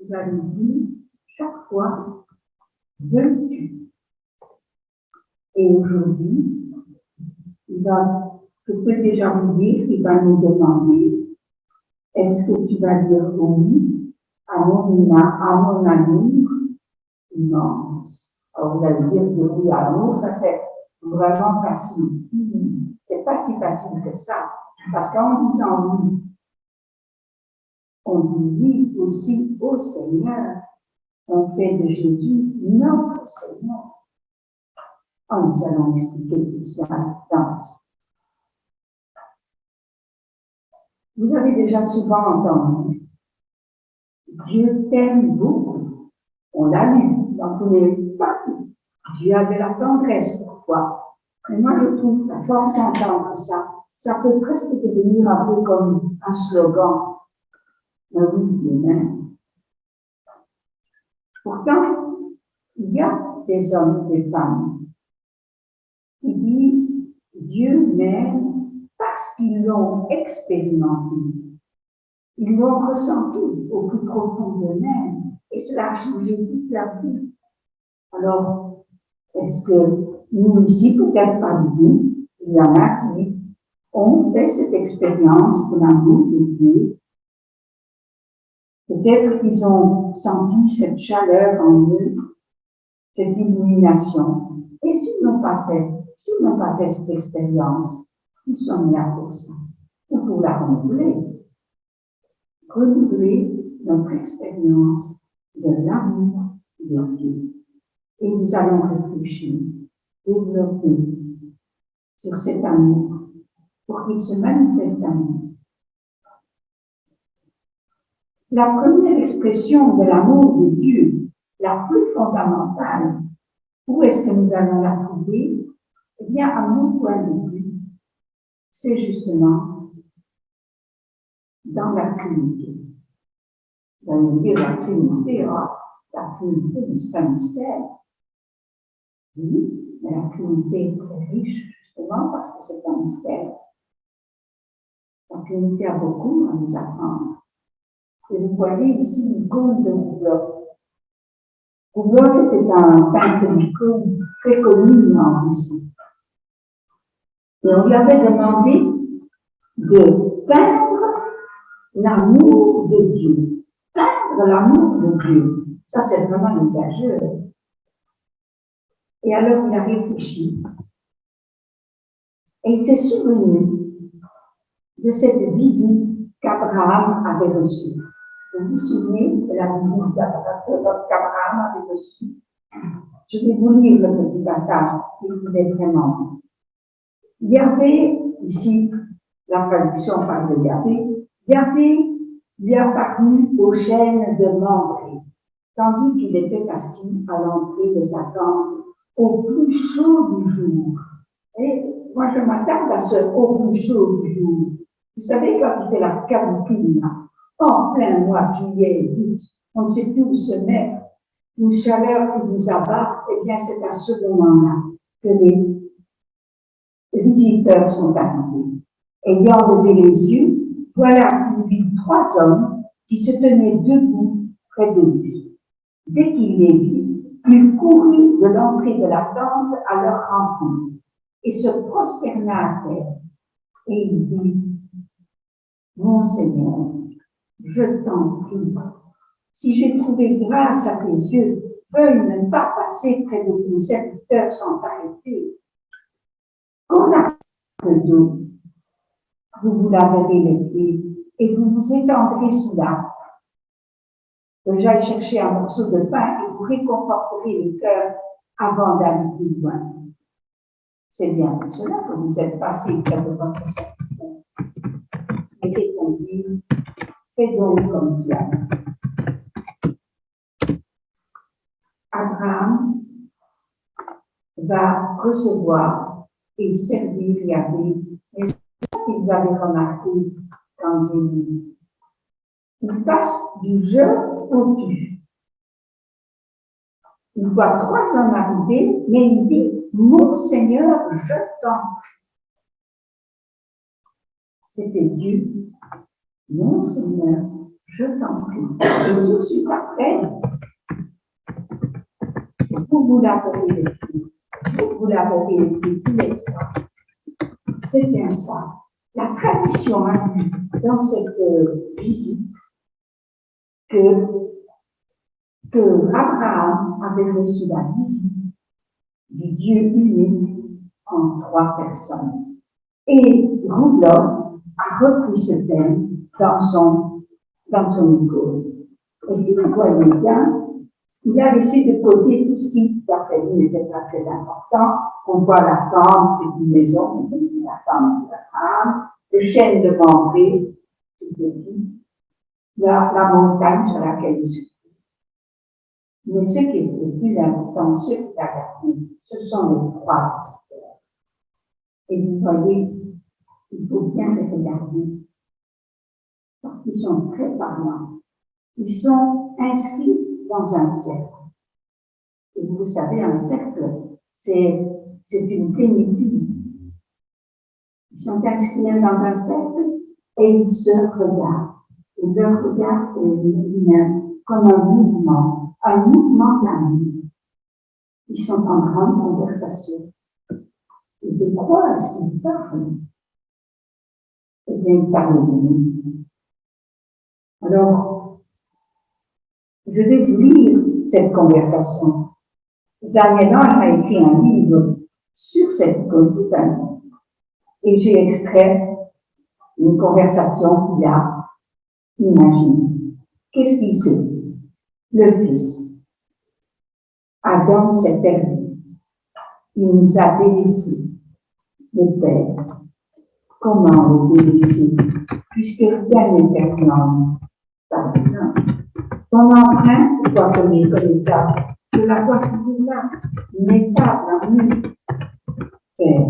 il va nous dire chaque fois, veux-tu? Et aujourd'hui, je peux déjà vous dire qu'il va nous demander, est-ce que tu vas dire oui à mon amour immense? Alors vous allez dire oui à l'amour, ça c'est vraiment facile. C'est pas si facile que ça, parce qu'en disant oui, on dit oui aussi au Seigneur. On fait de Jésus notre Seigneur. Nous allons expliquer tout cela dans ce. Vous avez déjà souvent entendu Dieu t'aime beaucoup. On l'a lu dans tous les parties. Dieu a de la tendresse pour toi. Mais moi, je trouve qu'à force d'entendre ça, ça peut presque devenir un peu comme un slogan. Mais oui, Dieu m'aime. Pourtant, il y a des hommes et des femmes qui disent Dieu m'aime parce qu'ils l'ont expérimenté. Ils l'ont ressenti au plus profond d'eux-mêmes et cela a changé toute leur vie. Alors, est-ce que nous ici, peut-être parmi nous, il y en a qui ont fait cette expérience de l'amour de Dieu? Peut-être qu'ils ont senti cette chaleur en eux, cette illumination. Et s'ils n'ont pas fait cette expérience, nous sommes là pour ça, ou pour la renouveler notre expérience de l'amour de Dieu. Et nous allons réfléchir, développer sur cet amour pour qu'il se manifeste à nous. La première expression de l'amour de Dieu, la plus fondamentale, où est-ce que nous allons la trouver? Eh bien, à mon point de vue, c'est justement dans la Trinité. Vous allez me dire la Trinité, la Trinité, c'est un mystère. Oui, mais la Trinité est très riche, justement, parce que c'est un mystère. La Trinité a beaucoup à nous apprendre. Et vous voyez ici l'icône de Roubleau. Roubleau était un peintre d'icône très connu en Russie. Et on lui avait demandé de peindre l'amour de Dieu. Peindre l'amour de Dieu. Ça, c'est vraiment une gageure. Et alors, il a réfléchi. Et il s'est souvenu de cette visite qu'Abraham avait reçue. Vous vous souvenez de la visite qu'Abraham avait reçue? Je vais vous lire le petit passage qui vous est vraiment. Yahvé, ici, la traduction parle de Yahvé, Yahvé lui apparut aux chaînes de Mamré, tandis qu'il était assis à l'entrée de sa tente au plus chaud du jour. Et moi, je m'attarde à ce au plus chaud du jour. Vous savez, quand il fait la canicule, en plein mois de juillet, août, on ne sait plus où se mettre, une chaleur qui vous abat, eh bien, c'est à ce moment-là que les visiteurs sont arrivés. Ayant levé les yeux, voilà qu'il vit 3 hommes qui se tenaient debout près de lui. Dès qu'il les vit, il courut de l'entrée de la tente à leur rencontre et se prosterna à terre. Et il dit, mon Seigneur, je t'en prie, si j'ai trouvé grâce à tes yeux, veuille ne pas passer près de ton serviteur sans t'arrêter. Qu'on a peu d'eau, vous vous laverez les pieds et vous vous étendrez sous l'arbre. Que j'aille chercher un morceau de pain et vous réconforterez le cœur avant d'aller plus loin. C'est bien pour cela que vous êtes passé près de votre serviteur. Et répondit, fais donc comme tu as. Abraham va recevoir et servir Yahvé. Mais je ne sais pas si vous avez remarqué quand j'ai lu. Il passe du je au tu. Il voit 3 hommes arriver, mais il dit, mon Seigneur, je t'en prie. C'était Dieu. Mon Seigneur, Je t'en prie. Et tout de suite après, vous l'avez écrit. Vous l'avez écrit tous les trois. C'est bien ça. La tradition a dit dans cette visite que Abraham avait reçu la visite du Dieu unique en trois personnes. Et Rudolf a repris ce thème dans son icône. Et si vous voyez bien, il a laissé de côté tout ce qui, d'après lui, n'était pas très important. On voit la tente, c'est une maison, c'est la tente d'Abraham, le chêne de Mambré, tout petit, la montagne sur laquelle il se trouve. Mais ce qui est le plus important, ce qui a gardé, ce sont les trois visiteurs. Et vous voyez, il faut bien les regarder, parce qu'ils sont très parlants. Ils sont inscrits dans un cercle. Et vous savez, un cercle, c'est une plénitude. Ils sont inscrits dans un cercle et ils se regardent. Et leur regard est comme un mouvement d'amis. Ils sont en grande conversation. Et de quoi est-ce qu'ils parlent? Eh bien, ils parlent de nous. Alors, je vais vous lire cette conversation. Daniel Ange a écrit un livre sur cette icône tout un livre. Et j'ai extrait une conversation qu'il a imaginée. Qu'est-ce qu'il se dit? Le Fils. Adam s'est perdu. Il nous a délaissés. Le Père. Comment le délaisser? Puisque rien n'est perdu en nous. Par exemple, ton empreinte doit être connaissable. Je la vois toujours là, métable en nous. Père.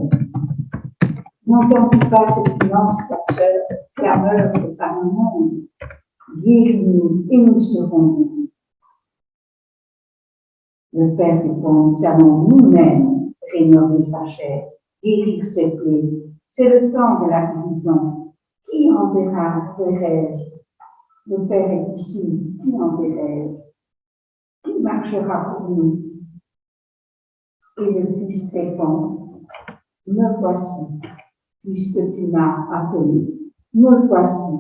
N'entends-tu pas cette immense classeur, clameur par le monde? Guéris-nous et nous serons guéris. Le Père répond, nous allons nous-mêmes rénover sa chair, guérir ses plaies. C'est le temps de la guérison. Qui enverrai-je? Le Père est ici, qui enverrai-je? Qui marchera pour nous? Et le Fils répond, me voici, puisque tu m'as appelé. Me voici,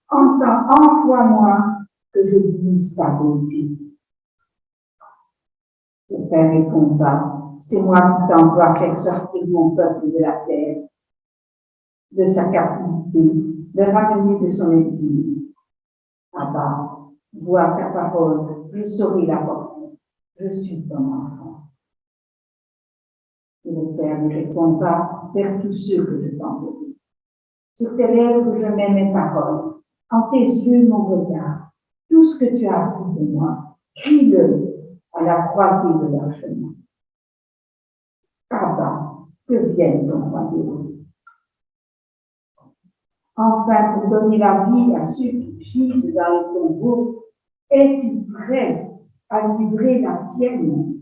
envoie-moi que je dise ta beauté. Le Père répondra, c'est moi qui t'envoie faire sortir mon peuple de la terre, de sa captivité, de ramener de son exil. Abba, vois ta parole, je saurai la porter, je suis ton enfant. Et le Père lui répondra vers tous ceux que je t'envoie. Sur tes lèvres, je mets mes paroles, en tes yeux, mon regard. Tout ce que tu as appris de moi, crie-le à la croisée de leur chemin. Abba, que vienne ton royaume. Enfin, pour donner la vie à ceux qui gisent dans les tombeaux, es-tu prêt à livrer la tienne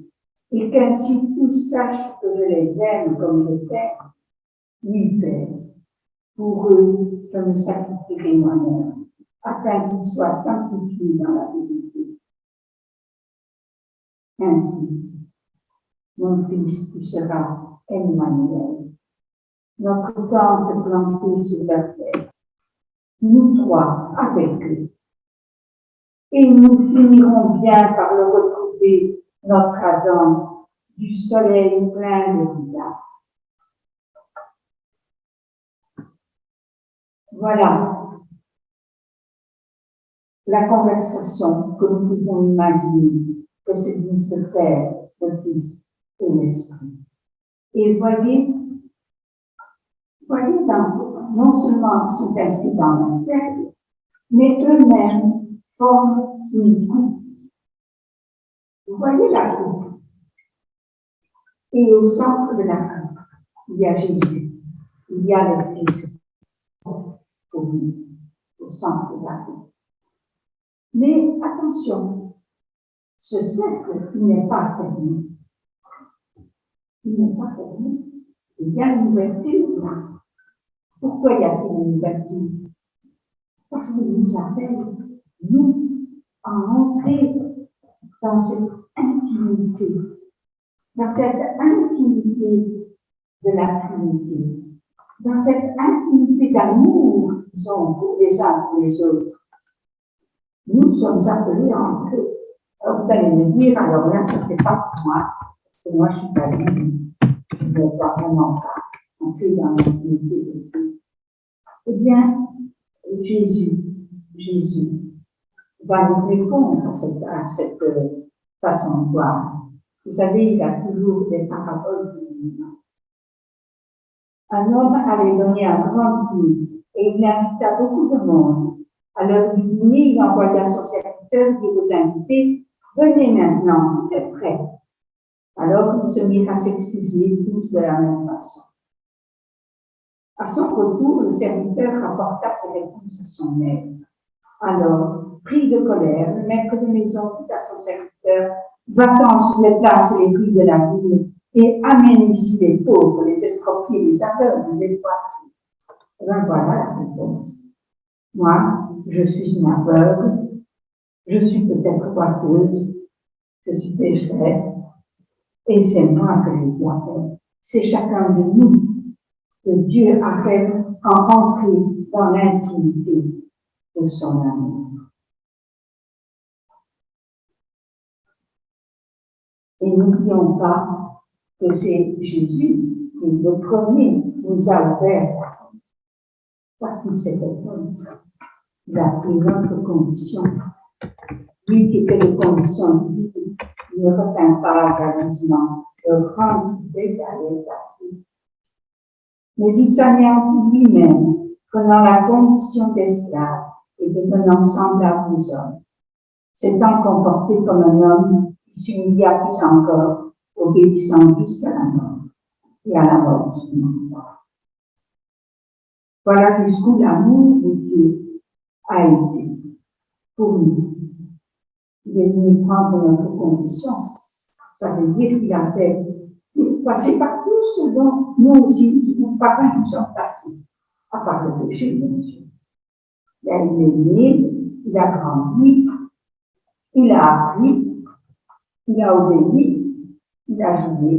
et qu'ainsi tous sachent que je les aime comme je t'aime? Oui, Père, pour eux, je me sacrifierai moi-même, afin qu'ils soient sanctifiés dans la vérité. Ainsi, mon Fils, tu seras Emmanuel, notre tente plantée sur la terre, nous trois avec eux. Et nous finirons bien par le retrouver, notre Adam, du soleil plein de visage. Voilà la conversation que nous pouvons imaginer que se disent le Père, le Fils et l'Esprit. Et voyez, non seulement ils sont inscrits dans un cercle, mais eux-mêmes forment une coupe. Vous voyez la coupe? Et au centre de la coupe, il y a Jésus, il y a le Fils pour nous, au centre de la coupe. Mais attention, ce cercle, il n'est pas fermé. Il n'est pas fermé. Il y a une ouverture là. Pourquoi y a-t-il une ouverture? Parce qu'il nous appelle nous, à entrer dans cette intimité de la Trinité, dans cette intimité d'amour qu'ils ont pour les uns pour les autres. Nous sommes appelés à entrer. Alors vous allez me dire, alors là, ça c'est pas pour moi, parce que moi je suis pas libre, je ne veux pas vraiment pas entrer dans l'intimité de Dieu. Eh bien, Jésus va nous répondre à cette façon de voir. Vous savez, il a toujours des paraboles divines. Un homme avait donné un grand dîner et il invita beaucoup de monde. À l'heure du dîner, il envoya son serviteur dire aux invités, venez maintenant, tout est prêt. Alors ils se mirent à s'excuser tous de la même façon. À son retour, le serviteur rapporta ses réponses à son maître. Alors, pris de colère, le maître de maison dit à son serviteur, va-t'en sur les places et les rues de la ville et amène ici les pauvres, les escroquiers, les aveugles, les poitrines. Ben voilà la réponse. Moi, je suis une aveugle, je suis peut-être boiteuse, je suis pécheresse, et c'est moi que je dois faire. C'est chacun de nous que Dieu appelle à entrer dans l'intimité de son amour. Et n'oublions pas que c'est Jésus qui, le premier, nous a ouvert la porte. Parce qu'il s'était donné. Il a pris notre condition. Lui qui était de condition divine, ne retint pas jalousement le rang d'égaler à lui. Mais il s'anéantit lui-même, prenant la condition d'esclave et devenant semblable aux hommes. S'étant comporté comme un homme, il s'humilia plus encore, obéissant jusqu'à la mort, et à la mort suivante. Voilà jusqu'où l'amour de Dieu a été pour nous. Il est venu prendre notre condition. Ça veut dire qu'il a fait passer par tout ce dont nous aussi, nos parents nous sommes passés, à part le péché, bien sûr. Il est né, il a grandi, il a appris, il a obéi, il a joué,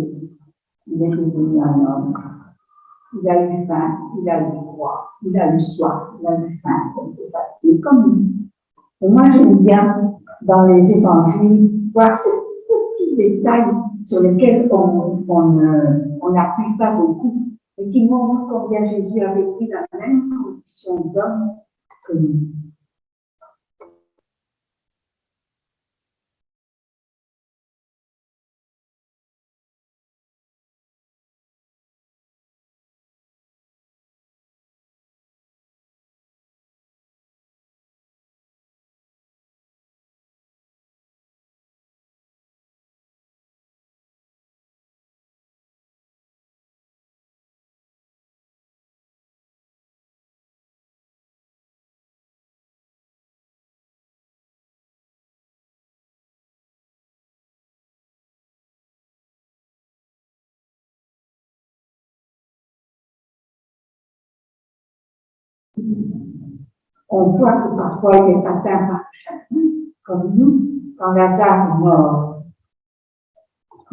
il est devenu un homme. Il a eu faim, il a eu froid, il a eu soif, il a eu faim, il a fatigué comme nous. Et moi, j'aime bien, dans les évangiles, voir ces petits détails sur lesquels on n'appuie pas beaucoup, et qui montrent combien Jésus a vécu dans la même condition d'homme que nous. On voit que parfois il est atteint par chacun, comme nous, quand Lazare est mort.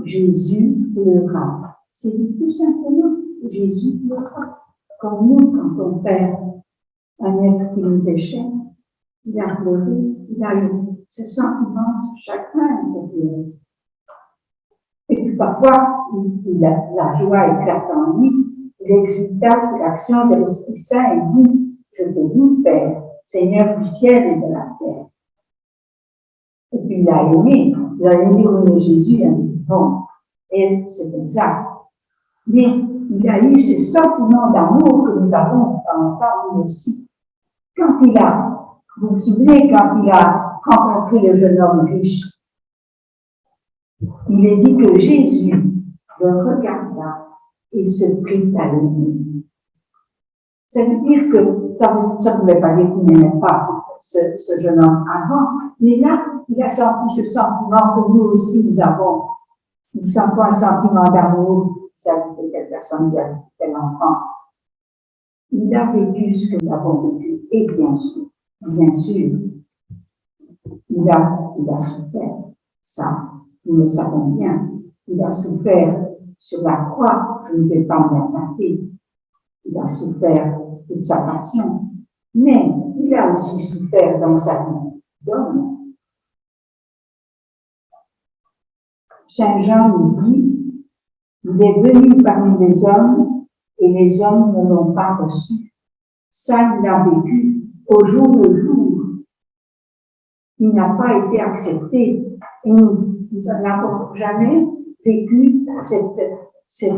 Jésus pleura. C'est tout simplement Jésus pleura. Comme nous, quand on perd un être qui nous est cher, il a pleuré, il a eu ce sentiment, ce chagrin intérieur. Et puis parfois, la joie éclate en lui, l'exultation, l'action de l'Esprit Saint, et dit, je te loue, Père, Seigneur du ciel et de la terre. Et puis il a aimé Jésus, il a dit, bon, et c'est exact. Mais il a eu ces sentiments d'amour que nous avons de temps en temps, nous aussi. Quand vous vous souvenez, quand il a rencontré le jeune homme riche, il est dit que Jésus le regarda et se prit à l'aimer. Ça veut dire que ça ne pouvait pas dire qu'il n'aimait pas ce jeune homme avant, mais là, il a senti ce sentiment que nous aussi nous avons. Nous sentons un sentiment d'amour vis-à-vis de telle personne, vis-à-vis de tel enfant. Il a vécu ce que nous avons vécu, et bien sûr, il a souffert. Ça, nous le savons bien. Il a souffert sur la croix, je ne vais pas m'attaquer. Il a souffert toute sa passion. Mais il a aussi souffert dans sa vie d'homme. Saint Jean nous dit, il est venu parmi les hommes et les hommes ne l'ont pas reçu. Ça, il a vécu au jour le jour. Il n'a pas été accepté et nous n'avons jamais vécu ce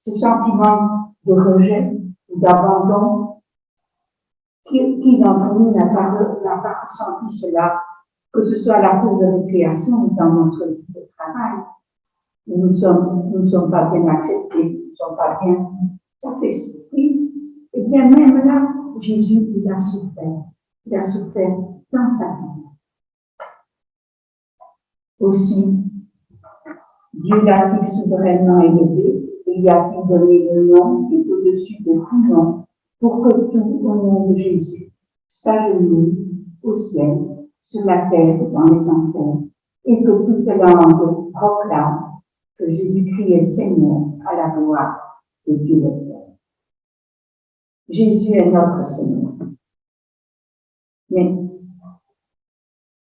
sentiment de rejet ou d'abandon. Qui d'entre nous n'a pas ressenti cela, que ce soit à la cour de récréation ou dans notre vie de travail? Nous ne sommes pas bien acceptés, nous ne sommes pas bien. Ça fait souffrir. Et bien, même là, Jésus, il a souffert. Il a souffert dans sa vie. Aussi, Dieu l'a-t-il souverainement élevé et y a-t-il donné le nom qui est au-dessus de tout nom, pour que tout, au nom de Jésus, s'agenouille au ciel, sur la terre, dans les enfers, et que toute langue proclame que Jésus-Christ est Seigneur à la gloire de Dieu le Père. Jésus est notre Seigneur. Mais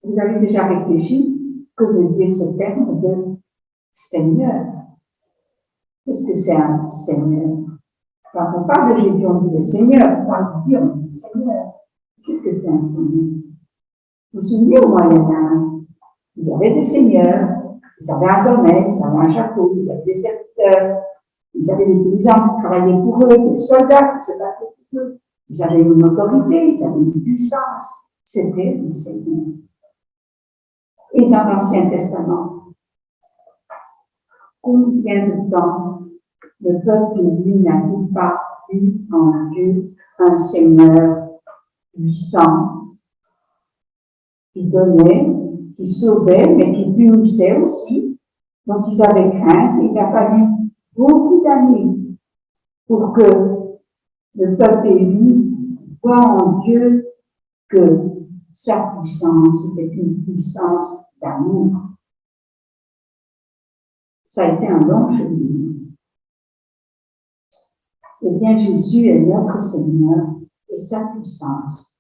vous avez déjà réfléchi que veut dire ce terme de Seigneur? Qu'est-ce que c'est un Seigneur? Quand on parle de Jésus, on dit le Seigneur. Quand on dit, on dit Seigneur. Qu'est-ce que c'est un Seigneur? Vous vous souvenez, au Moyen-Âge, il y avait des seigneurs, ils avaient un domaine, ils avaient un château, ils avaient des serviteurs, ils avaient des paysans qui travaillaient pour eux, des soldats qui se battaient pour eux. Ils avaient une autorité, ils avaient une puissance. C'était des seigneurs. Et dans l'Ancien Testament, combien de temps le peuple, lui, n'a-t-il pas vu en Dieu un Seigneur puissant, qui donnait, qui sauvait, mais qui punissait aussi, dont ils avaient crainte. Il a fallu beaucoup d'années pour que le peuple élu voit en Dieu que sa puissance était une puissance d'amour. Ça a été un long cheminement. Eh bien, Jésus est notre Seigneur et sa puissance,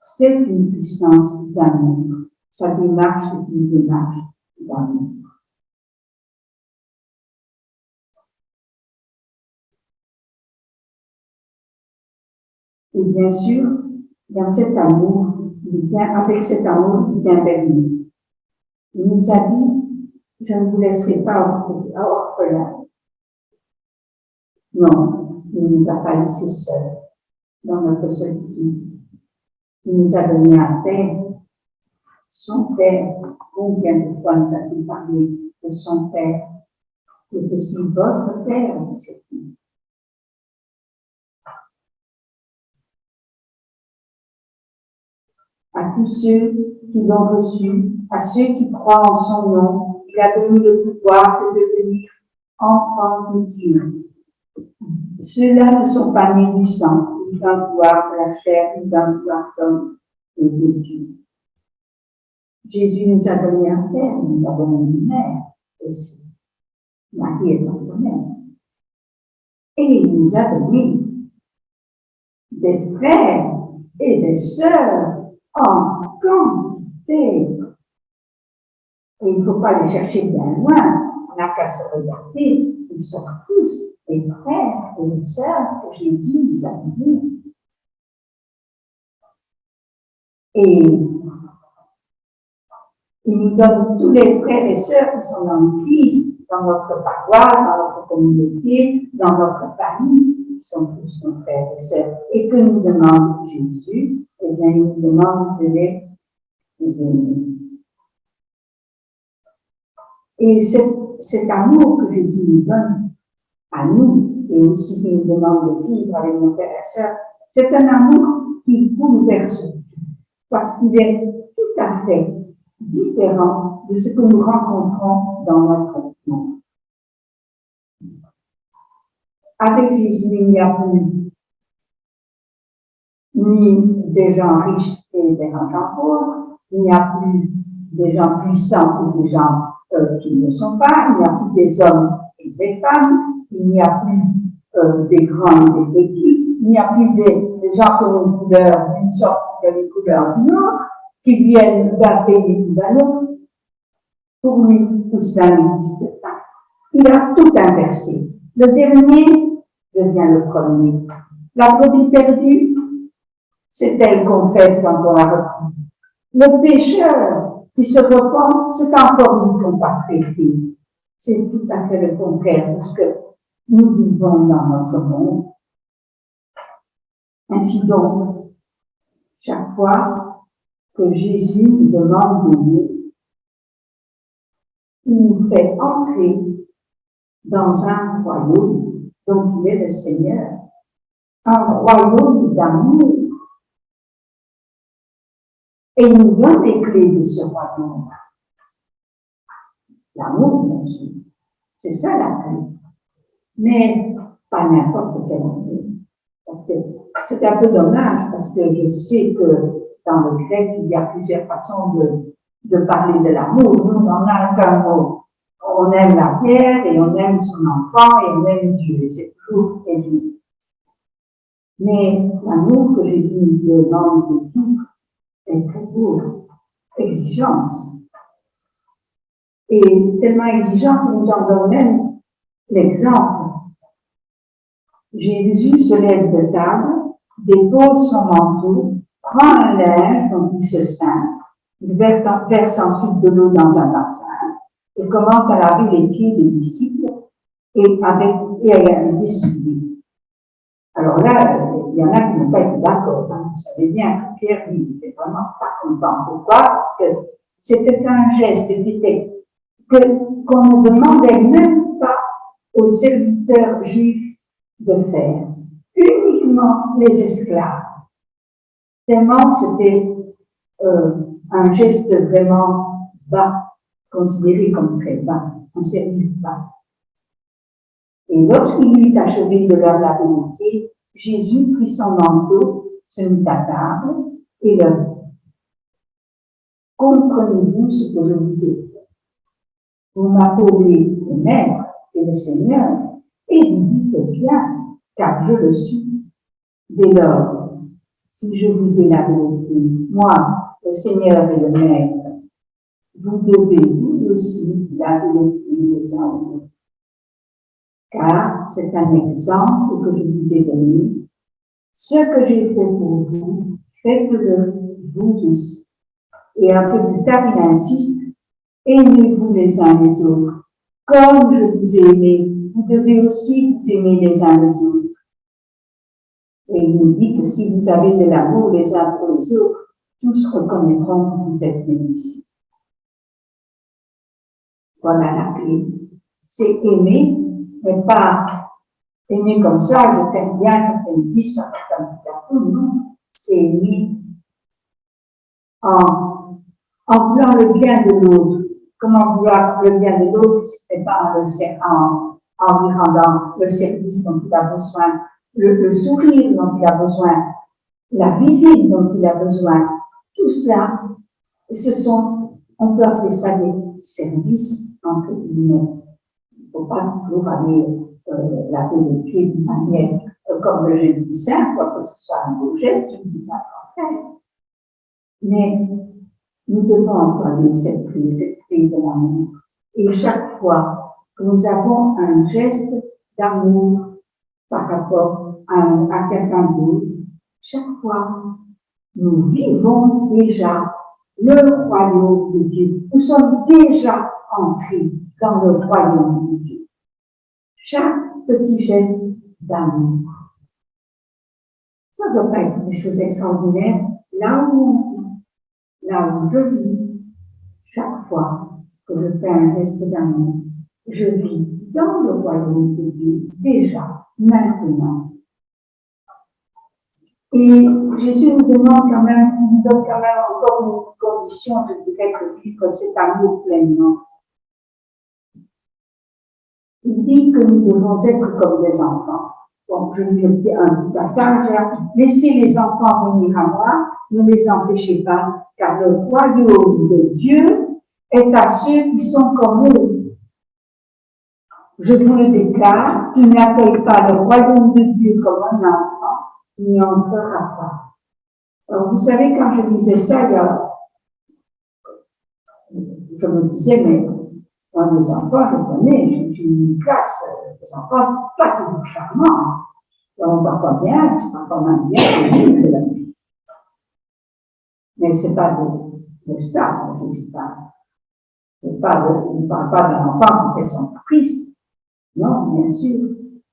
c'est une puissance d'amour. Sa démarche est une démarche d'amour. Et bien sûr, dans cet amour, avec cet amour, il vient vers nous. Il nous a dit, je ne vous laisserai pas orphelins. Non, il ne nous a pas laissés seuls dans notre solitude. Il nous a donné un Père, son Père. Combien de fois nous a-t-il parlé de son Père, qui est aussi votre Père, c'est tout. À tous ceux qui l'ont reçu, à ceux qui croient en son nom, il a donné le pouvoir de devenir enfants de Dieu. Ceux-là ne sont pas nés du sang, ni d'un pouvoir de la chair, ni d'un pouvoir d'homme, mais de Dieu. Jésus nous a donné un père, nous a donné une mère aussi. Marie est notre mère. Et il nous a donné des frères et des sœurs en quantité. Et il ne faut pas les chercher bien loin, on n'a qu'à se regarder, nous sommes tous des frères et des sœurs que Jésus nous a donnés. Et il nous donne tous les frères et sœurs qui sont dans l'Église, dans notre paroisse, dans notre communauté, dans notre famille, qui sont tous nos frères et sœurs. Et que nous demande Jésus? Eh bien, il nous demande de les aimer. Et cet amour que Jésus nous donne à nous, et aussi qu'il nous demande de vivre avec nos frères et sœurs, c'est un amour qui bouleverse tout, parce qu'il est tout à fait différent de ce que nous rencontrons dans notre monde. Avec Jésus, il n'y a plus ni des gens riches et des gens pauvres, ni Il n'y a plus des gens puissants ou des gens qui ne sont pas, il n'y a plus des hommes et des femmes, il n'y a plus des grands et des petits, il n'y a plus des gens qui ont une couleur d'une sorte qui ont une couleur d'une autre, qui viennent d'un pays ou d'un autre. Pour lui, tout cela n'existe pas. Il a tout inversé. Le dernier devient le premier. La brebis perdue, c'est elle qu'on fait quand on la retrouve. Le pécheur qui se repent, c'est encore lui qu'on va traiter. C'est tout à fait le contraire de ce que nous vivons dans notre monde. Ainsi donc, chaque fois que Jésus nous demande de nous, il nous fait entrer dans un royaume dont il est le Seigneur, un royaume d'amour. Et il nous donne les clés de ce royaume. L'amour, bien sûr. C'est ça la clé. Mais pas n'importe quel amour. Parce que c'est un peu dommage, parce que je sais que dans le grec, il y a plusieurs façons de parler de l'amour. Nous, on n'en a qu'un mot. On aime la terre et on aime son enfant et on aime Dieu. C'est toujours Dieu. Mais l'amour que Jésus nous demande de vivre est très beau. Exigence. Et tellement exigeant que nous en donnons même l'exemple. Jésus se lève de table, dépose son manteau, prend un linge dont il se ceint, il verse ensuite de l'eau dans un bassin et commence à laver les pieds des disciples et à les essuyer. Alors là, il y en a qui n'ont pas été d'accord. Vous savez bien que Pierre n'était vraiment pas content. Pourquoi? Parce que c'était un geste qu'on ne demandait même pas aux serviteurs juifs de faire, uniquement les esclaves. Tellement c'était un geste vraiment bas, considéré comme très bas, un service bas. Et lorsqu'il eut achevé de leur laver les pieds, Jésus prit son manteau, se mit à table et leur dit: comprenez-vous ce que je vous ai fait? Vous m'appelez le Maître et le Seigneur, et vous dites bien, car je le suis. Dès lors, si je vous ai lavé les pieds, moi, le Seigneur et le Maître, vous devez vous aussi laver les pieds les uns aux autres. Car c'est un exemple que je vous ai donné. Ce que j'ai fait pour vous, faites-le vous aussi. Et un peu plus tard, il insiste: aimez-vous les uns les autres. Comme je vous ai aimé, vous devez aussi vous aimer les uns les autres. Et il nous dit que si vous avez de l'amour les uns pour les autres, tous reconnaîtront que vous êtes mes disciples. Voilà la clé. C'est aimer, mais pas aimer comme ça, je t'aime bien, je t'aime bien, ça fait un petit gâteau. Non, c'est aimer en voulant le bien de l'autre. Comment vouloir le bien de l'autre si ce n'est pas en lui rendant le service dont il a besoin, le sourire dont il a besoin, la visite dont il a besoin. Tout cela, on peut appeler ça des services, entre guillemets. Il ne faut pas toujours aller laver les pieds d'une manière comme le jeudi saint, quoique ce soit un beau geste, je ne dis pas le contraire. Mais nous devons employer cette clé de l'amour. Et chaque fois que nous avons un geste d'amour par rapport à quelqu'un d'autre, chaque fois, nous vivons déjà le royaume de Dieu. Nous sommes déjà entrés dans le royaume de Dieu. Chaque petit geste d'amour. Ça ne doit pas être des choses extraordinaires. Là où je vis, chaque fois que je fais un geste d'amour, je vis dans le royaume de Dieu, déjà, maintenant. Et Jésus nous demande quand même, il nous donne quand même encore une condition, je dirais, de vivre cet amour pleinement. Il dit que nous devons être comme des enfants. Bon, je lis un petit passage là. Laissez les enfants venir à moi, ne les empêchez pas, car le royaume de Dieu est à ceux qui sont comme eux. Je vous le déclare, qui n'accueille pas le royaume de Dieu comme un enfant, n'y entrera pas. Alors, vous savez, quand je disais ça, je me disais, mais moi, mes enfants, je connais, j'ai une classe, les enfants, c'est pas toujours charmant. On parle pas bien, c'est pas quand même bien, mais c'est pas de ça, je ne dis pas. On ne parle pas d'un enfant qui fait son caprice. Non, bien sûr.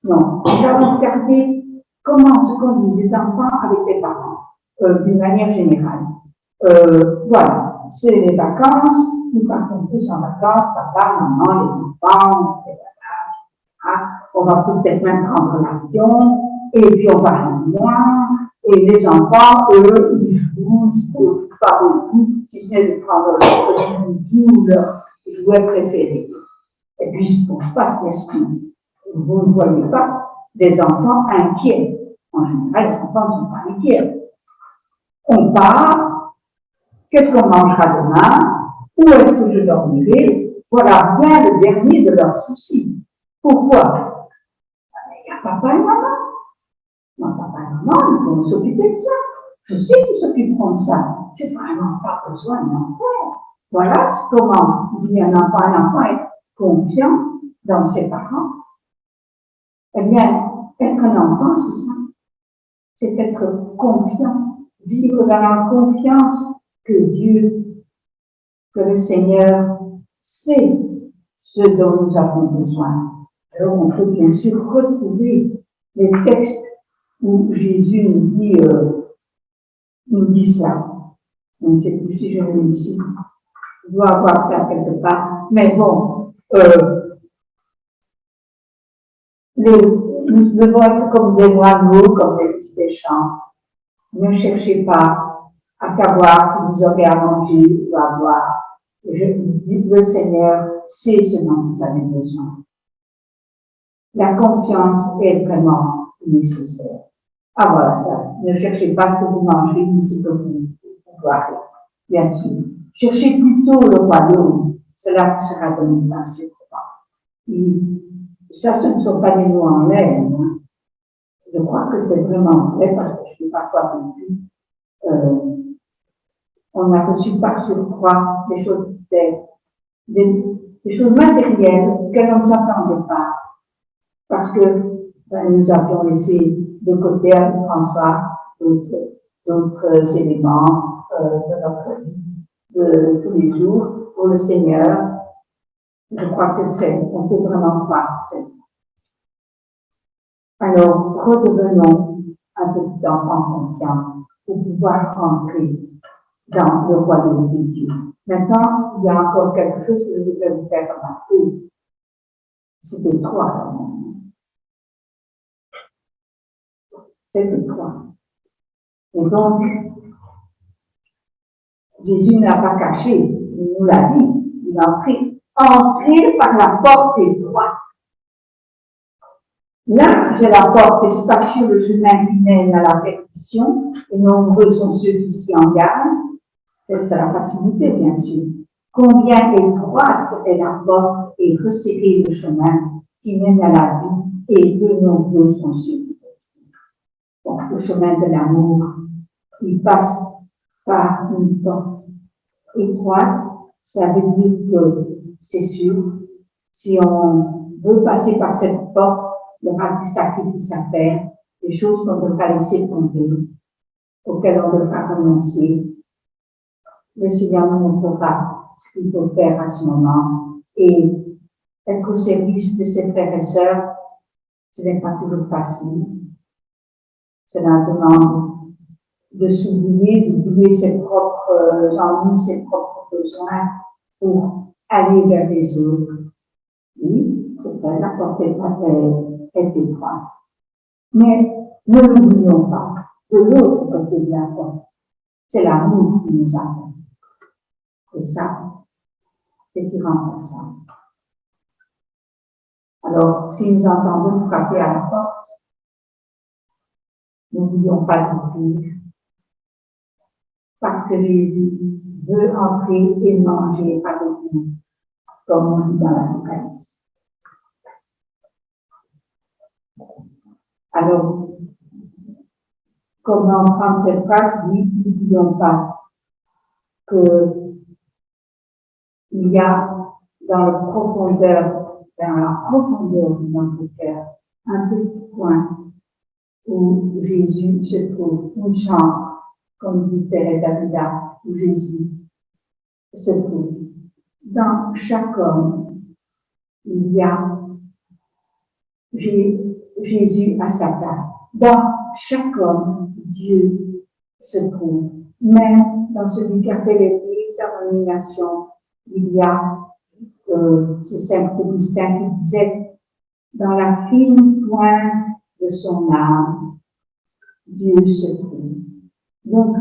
Non. Nous allons regarder comment se conduisent les enfants avec les parents, d'une manière générale. Voilà, c'est les vacances, nous partons tous en vacances, papa, maman, les enfants, etc. On va peut-être même prendre l'avion, et puis on va aller loin, et les enfants, eux, ils jouent, ils ne se pas beaucoup, si ce n'est de prendre leur petit bout ou leur jouet préféré. Et puis ils ne se posent pas de questions. Vous ne voyez pas des enfants inquiets. En général, les enfants ne sont pas inquiets. On part, qu'est-ce qu'on mangera demain? Où est-ce que je dormirai? Voilà bien le dernier de leurs soucis. Pourquoi? Il y a papa et maman. Non, papa et maman, ils vont s'occuper de ça. Je sais qu'ils s'occuperont de ça. Je n'ai vraiment pas besoin d'un enfant. Voilà comment dit un enfant est confiant dans ses parents. Eh bien, être un enfant, c'est ça. C'est être confiant, vivre dans la confiance que Dieu, que le Seigneur sait ce dont nous avons besoin. Alors, on peut bien sûr retrouver les textes où Jésus nous dit cela. Je ne sais plus si je l'ai ici. Je dois avoir ça quelque part. Mais bon, nous devons être comme des oiseaux, comme des fils des champs. Ne cherchez pas à savoir si vous aurez à manger ou à boire. Le Seigneur sait ce dont vous avez besoin. La confiance est vraiment nécessaire. Ah voilà, ne cherchez pas ce que vous mangez, ni ce que vous boirez, bien sûr. Cherchez plutôt le royaume, cela vous sera donné par Dieu. Et ça, ce ne sont pas des mots en l'air. Hein. Je crois que c'est vraiment vrai parce que je l'ai parfois vécu. On a reçu par surcroît des choses des choses matérielles auxquelles on ne s'attendait pas. Parce que nous avions laissé de côté avec François d'autres éléments de notre vie de tous les jours pour le Seigneur. Je crois que on peut vraiment croire que c'est. Alors, redevenons un petit enfant confiant pour pouvoir rentrer dans le royaume de Dieu. Maintenant, il y a encore quelque chose que je voudrais vous faire remarquer. C'était 3. C'était 3. Et donc, Jésus n'a pas caché, il nous l'a dit, il est entré par la porte étroite. Large est la porte et spacieux le chemin qui mène à la perdition, et nombreux sont ceux qui s'y engagent. C'est la facilité, bien sûr. Combien étroite est la porte et resserré le chemin qui mène à la vie, et peu nombreux sont ceux qui donc, le chemin de l'amour, il passe par une porte étroite. Ça veut dire que, c'est sûr, si on veut passer par cette porte, il y aura des sacrifices à faire, des choses qu'on devra laisser tomber, auxquelles on devra renoncer. Le Seigneur nous montrera ce qu'il faut faire à ce moment. Et être au service de ses frères et sœurs, ce n'est pas toujours facile. Cela demande de s'oublier, d'oublier ses propres envies, ses propres besoins pour aller vers les autres. Oui, c'est vrai, la porte est étroite. Mais ne l'oublions pas, de l'autre côté de la porte, c'est l'amour qui nous attend. Et ça, c'est irremplaçable. Alors, si nous entendons frapper à la porte, N'oublions pas d'ouvrir, parce que Jésus veut entrer et manger avec nous, comme on dit dans l'Apocalypse. Alors, comment prendre cette phrase? Oui, n'oublions pas que il y a dans la profondeur de notre cœur un petit coin où Jésus se trouve, une chambre, comme dit Thérèse d'Avila, où Jésus se trouve. Dans chaque homme, il y a Jésus à sa place. Dans chaque homme, Dieu se trouve. Même dans celui qui a fait l'examination, il y a ce Saint Augustin qui disait, dans la fine pointe de son âme, Dieu se trouve. Donc,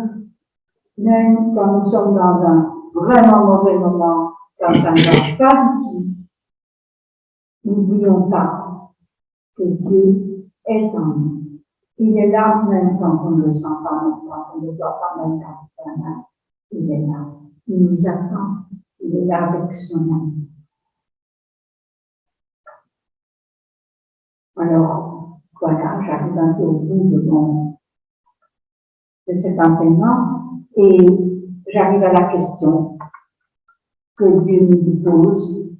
même quand nous sommes dans un vraiment mauvais moment, quand ça ne va pas du tout, n'oublions pas que Dieu est en nous. Il est là même quand on ne le sent pas, même quand on ne le voit pas, même quand on le voit. Il est là. Il nous attend. Il est là avec son amour. Alors, voilà, j'arrive un peu au bout de cet enseignement et j'arrive à la question que Dieu nous pose.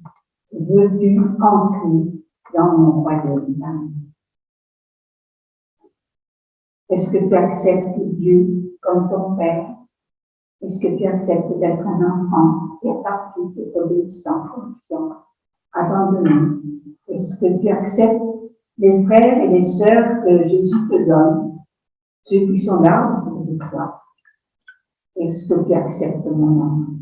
Veux-tu entrer dans mon royaume? Est-ce que tu acceptes Dieu comme ton Père? Est-ce que tu acceptes d'être un enfant qui est partout, qui est obéissant, confiant, abandonné? Est-ce que tu acceptes les frères et les sœurs que Jésus te donne, ceux qui sont là autour de toi? Est-ce que tu acceptes mon amour?